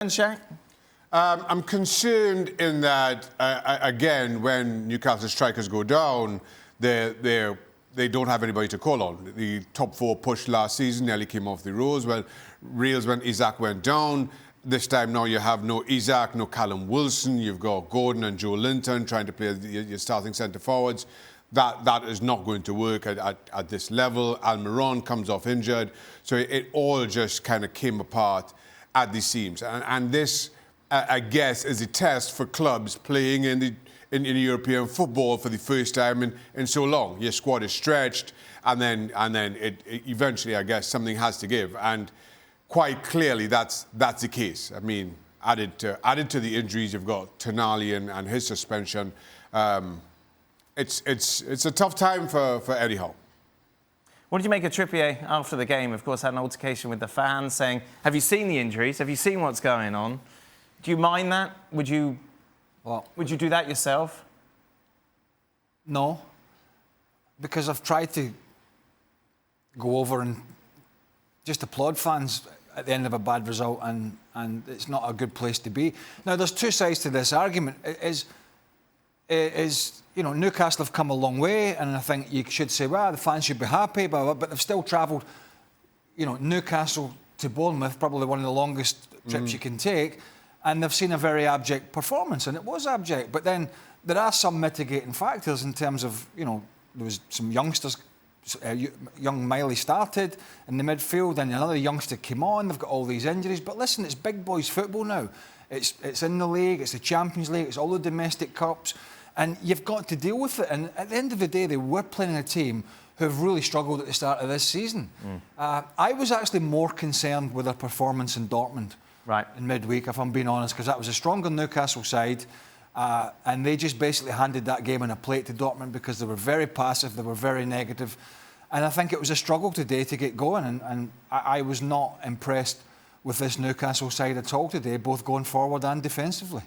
Shaq? I'm concerned in that, again, when Newcastle strikers go down, they don't have anybody to call on. The top four push last season nearly came off the rails when Isaac went down. This time now you have no Isaac, no Callum Wilson. You've got Gordon and Joe Linton trying to play your starting centre forwards. That is not going to work at this level. Almiron comes off injured. So it all just kind of came apart at the seams. And this, I guess, is a test for clubs playing in European football for the first time in so long. Your squad is stretched, and then it eventually, I guess, something has to give. And quite clearly, that's the case. I mean, added to the injuries, you've got Tonali and his suspension. It's a tough time for Eddie Howe. What did you make of Trippier after the game? Of course, had an altercation with the fans saying, have you seen the injuries? Have you seen what's going on? Do you mind that? Would you do that yourself? No, because I've tried to go over and just applaud fans at the end of a bad result, and it's not a good place to be. Now, there's two sides to this argument. You know, Newcastle have come a long way, and I think you should say, well, the fans should be happy, but they've still travelled, you know, Newcastle to Bournemouth, probably one of the longest trips you can take, and they've seen a very abject performance, and it was abject. But then there are some mitigating factors in terms of, you know, there was some youngsters. Young Miley started in the midfield, and another youngster came on. They've got all these injuries, but listen, it's big boys football now. It's in the league, it's the Champions League, it's all the domestic cups, and you've got to deal with it. And at the end of the day, they were playing a team who have really struggled at the start of this season. I was actually more concerned with their performance in Dortmund in midweek, if I'm being honest, because that was a stronger Newcastle side. And they just basically handed that game on a plate to Dortmund because they were very passive, they were very negative. And I think it was a struggle today to get going. And I was not impressed with this Newcastle side at all today, both going forward and defensively.